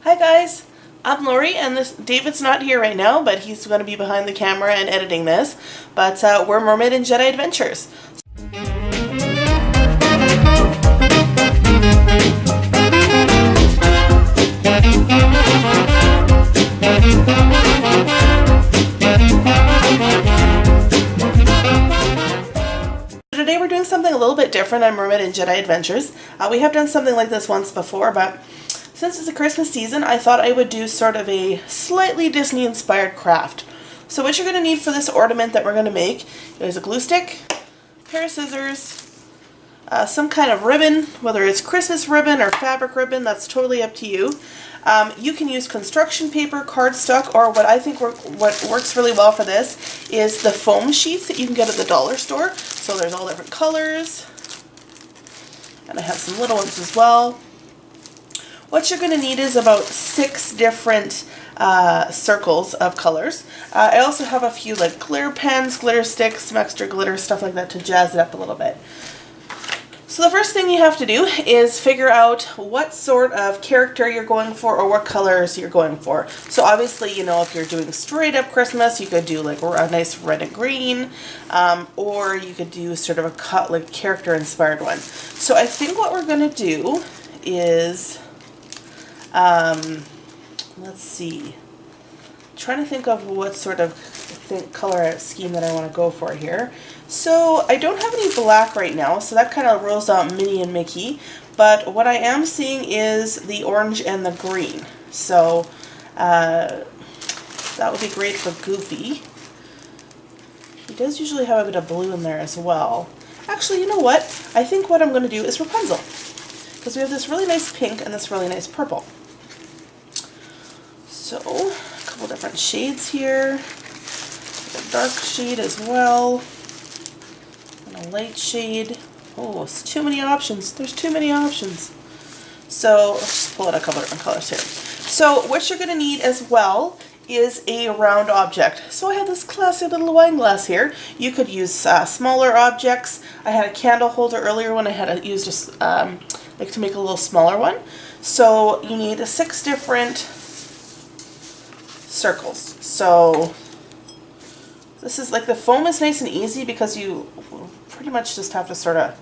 Hi guys, I'm Lori, and David's not here right now, but he's going to be behind the camera and editing this. But we're Mermaid and Jedi Adventures. Today we're doing something a little bit different on Mermaid and Jedi Adventures. We have done something like this once before, but since it's a Christmas season, I thought I would do sort of a slightly Disney-inspired craft. So what you're going to need for this ornament that we're going to make is a glue stick, a pair of scissors, some kind of ribbon, whether it's Christmas ribbon or fabric ribbon, that's totally up to you. You can use construction paper, cardstock, or what I think what works really well for this is the foam sheets that you can get at the dollar store. So there's all different colors, and I have some little ones as well. What you're going to need is about 6 different circles of colors. I also have a few like glitter pens, glitter sticks, some extra glitter, stuff like that to jazz it up a little bit. So the first thing you have to do is figure out what sort of character you're going for or what colors you're going for. So obviously, you know, if you're doing straight up Christmas, you could do like a nice red and green, or you could do sort of a like character inspired one. So I think what we're going to do is let's see. I'm trying to think of what sort of color scheme that I want to go for here. So I don't have any black right now, so that kind of rolls out Minnie and Mickey. But what I am seeing is the orange and the green. So that would be great for Goofy. He does usually have a bit of blue in there as well. Actually, you know what? I think what I'm going to do is Rapunzel, because we have this really nice pink and this really nice purple. So, a couple different shades here, a dark shade as well, and a light shade. Oh, it's too many options. There's too many options. So, let's just pull out a couple different colors here. So, what you're going to need as well is a round object. So I have this classy little wine glass here. You could use smaller objects. I had a candle holder earlier when I had used like to make a little smaller one. So you need 6 different circles. So this is like the foam is nice and easy because you pretty much just have to sort of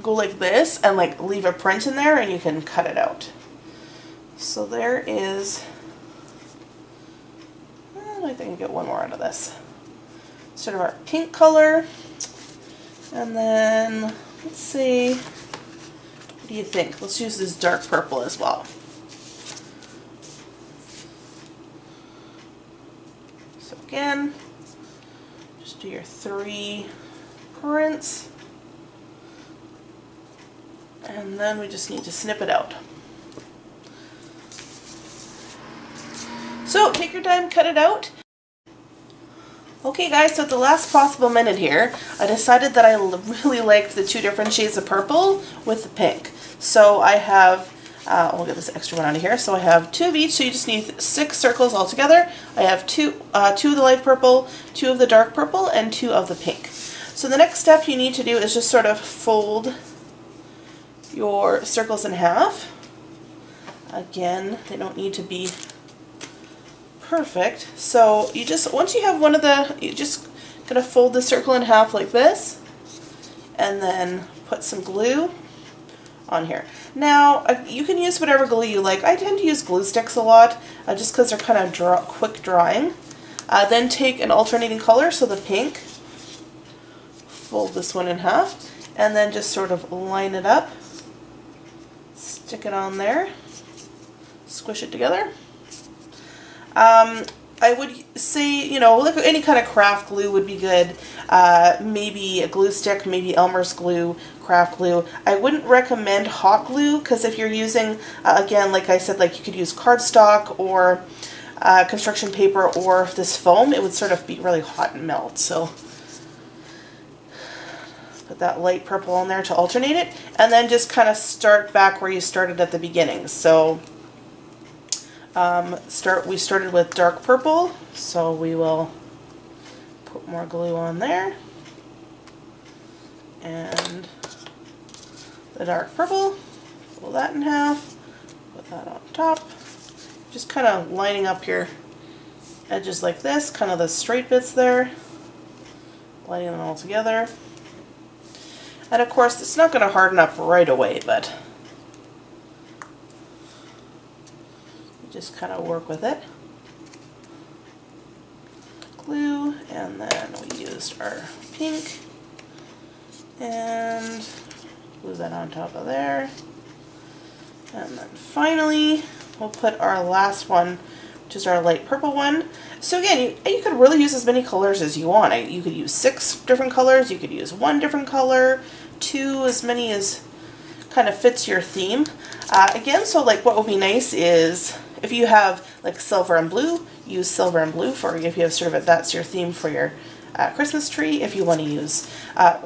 go like this and like leave a print in there and you can cut it out. So there is, I think I can get one more out of this. Sort of our pink color. And then let's see, what do you think? Let's use this dark purple as well. So again, just do your 3 prints, and then we just need to snip it out. So take your time, cut it out. Okay guys, so at the last possible minute here, I decided that I really liked the 2 different shades of purple with the pink. So I have, we'll get this extra one out of here. So I have 2 of each, so you just need 6 circles altogether. I have 2 of the light purple, 2 of the dark purple, and 2 of the pink. So the next step you need to do is just sort of fold your circles in half. Again, they don't need to be perfect. So you just, once you have one of the, you just gonna fold the circle in half like this, and then put some glue on here. Now you can use whatever glue you like. I tend to use glue sticks a lot, just because they're kind of quick drying. Then take an alternating color, so the pink, fold this one in half, and then just sort of line it up, stick it on there, squish it together. I would say, you know, like any kind of craft glue would be good. Maybe a glue stick, maybe Elmer's glue, craft glue. I wouldn't recommend hot glue, because if you're using, again, like I said, like you could use cardstock or construction paper or this foam, it would sort of be really hot and melt. So put that light purple on there to alternate it, and then just kind of start back where you started at the beginning. So we started with dark purple, so we will put more glue on there, and the dark purple, fold that in half, put that on top, Just kind of lining up your edges like this, kind of the straight bits there, lining them all together. And of course, it's not going to harden up right away, but just kind of work with it. Glue, and then we used our pink and glue that on top of there. And then finally, we'll put our last one, which is our light purple one. So again, you could really use as many colors as you want. You could use 6 different colors, you could use 1 different color, 2, as many as kind of fits your theme. Again, so like what would be nice is if you have like silver and blue, use silver and blue for if you have sort of that's your theme for your Christmas tree. If you want to use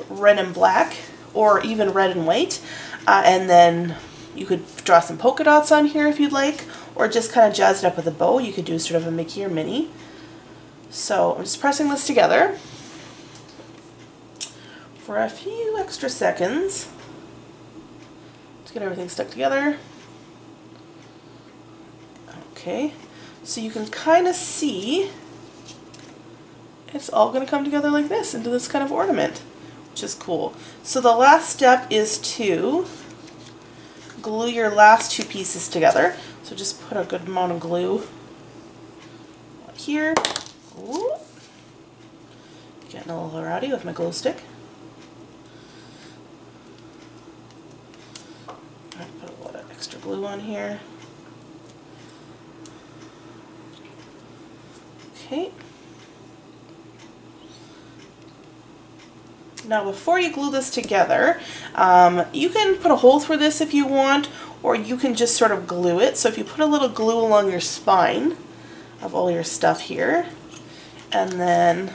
red and black or even red and white, and then you could draw some polka dots on here if you'd like, or just kind of jazz it up with a bow. You could do sort of a Mickey or Minnie. So I'm just pressing this together for a few extra seconds to get everything stuck together. Okay, so you can kind of see it's all going to come together like this into this kind of ornament, which is cool. So the last step is to glue your last 2 pieces together. So just put a good amount of glue here. Ooh. Getting a little rowdy with my glue stick. I put a lot of extra glue on here. Okay. Now before you glue this together, you can put a hole through this if you want, or you can just sort of glue it. So if you put a little glue along your spine of all your stuff here, and then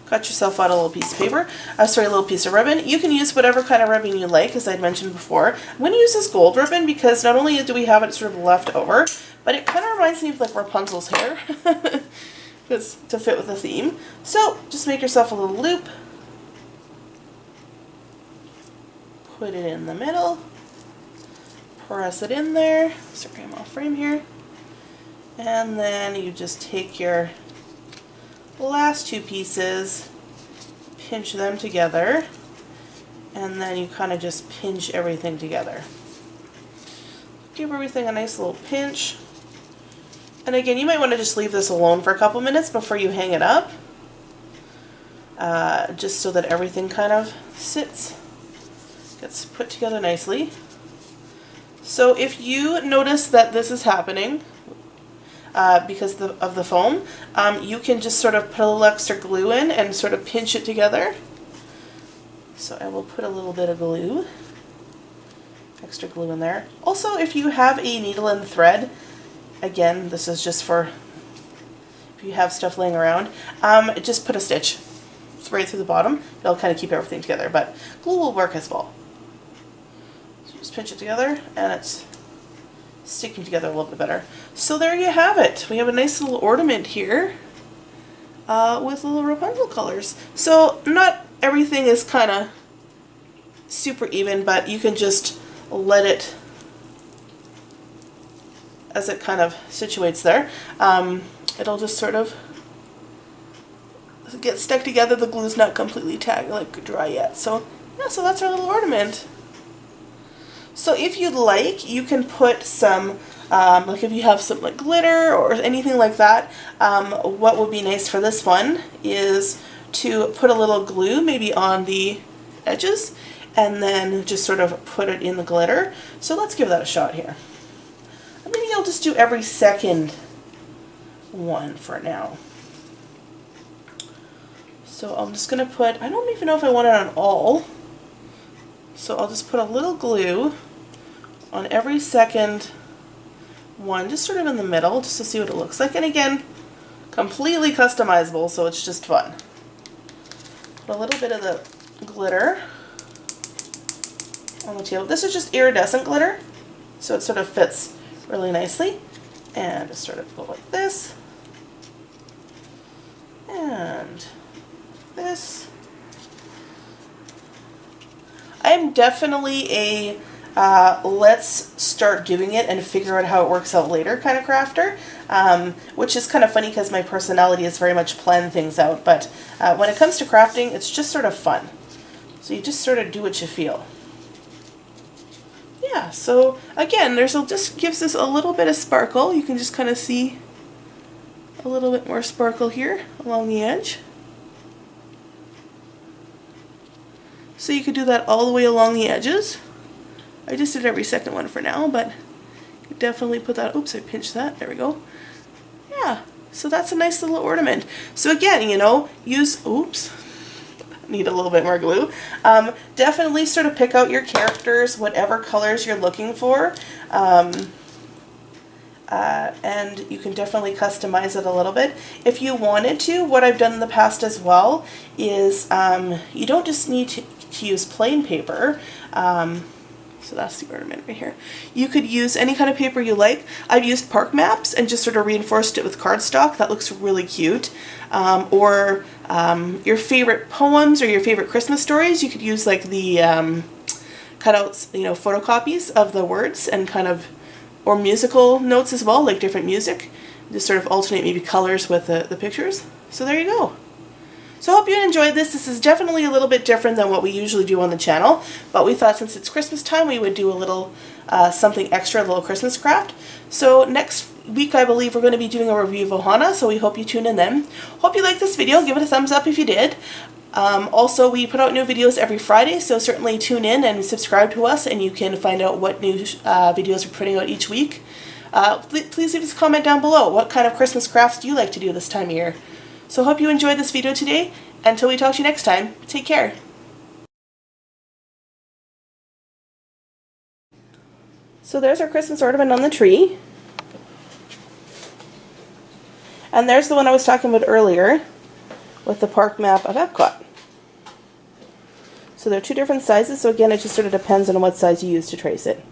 cut yourself out a little piece of paper, a little piece of ribbon. You can use whatever kind of ribbon you like, as I'd mentioned before. I'm going to use this gold ribbon because not only do we have it sort of left over, but it kind of reminds me of like Rapunzel's hair. It's to fit with the theme. So just make yourself a little loop, put it in the middle, press it in there. Sorry, I'm off frame here. And then you just take your last 2 pieces, pinch them together, and then you kind of just pinch everything together. Give everything a nice little pinch. And again, you might want to just leave this alone for a couple minutes before you hang it up, just so that everything kind of gets put together nicely. So if you notice that this is happening because of the foam, you can just sort of put a little extra glue in and sort of pinch it together. So I will put a little bit of glue, extra glue in there. Also, if you have a needle and thread, again, this is just for if you have stuff laying around, just put a stitch right through the bottom. It'll kind of keep everything together, but glue will work as well. So just pinch it together and it's sticking together a little bit better. So there you have it. We have a nice little ornament here with little Rapunzel colors. So not everything is kind of super even, but you can just let it, as it kind of situates there, it'll just sort of get stuck together. The glue's not completely dry yet. So yeah, so that's our little ornament. So if you'd like, you can put some, like if you have some like glitter or anything like that, what would be nice for this one is to put a little glue maybe on the edges and then just sort of put it in the glitter. So let's give that a shot here. Maybe I'll just do every second one for now. So I'm just going to put, I don't even know if I want it on all, so I'll just put a little glue on every second one, just sort of in the middle, just to see what it looks like. And again, completely customizable, so it's just fun. Put a little bit of the glitter on the tail. This is just iridescent glitter, so it sort of fits really nicely. And just sort of go like this. And this. I am definitely a let's start doing it and figure out how it works out later kind of crafter, which is kind of funny because my personality is very much plan things out, but when it comes to crafting, it's just sort of fun. So you just sort of do what you feel. Yeah, so again, just gives us a little bit of sparkle. You can just kind of see a little bit more sparkle here along the edge. So you could do that all the way along the edges. I just did every second one for now, but you definitely put that, oops, I pinched that, there we go. Yeah, so that's a nice little ornament. So again, you know, oops, need a little bit more glue. Definitely sort of pick out your characters, whatever colors you're looking for. And you can definitely customize it a little bit. If you wanted to, what I've done in the past as well is you don't just need to use plain paper. So that's the ornament right here. You could use any kind of paper you like. I've used park maps and just sort of reinforced it with cardstock. That looks really cute. Or your favorite poems or your favorite Christmas stories, you could use like the cutouts, you know, photocopies of the words and kind of, or musical notes as well, like different music. Just sort of alternate maybe colors with the pictures. So there you go. So I hope you enjoyed this. This is definitely a little bit different than what we usually do on the channel, but we thought since it's Christmas time we would do a little something extra, a little Christmas craft. So next week I believe we're going to be doing a review of Ohana, so we hope you tune in then. Hope you liked this video. Give it a thumbs up if you did. Also, we put out new videos every Friday, so certainly tune in and subscribe to us and you can find out what new videos we're putting out each week. Please leave us a comment down below. What kind of Christmas crafts do you like to do this time of year? So hope you enjoyed this video today. Until we talk to you next time, take care. So there's our Christmas ornament on the tree. And there's the one I was talking about earlier with the park map of Epcot. So they're two different sizes, so again it just sort of depends on what size you use to trace it.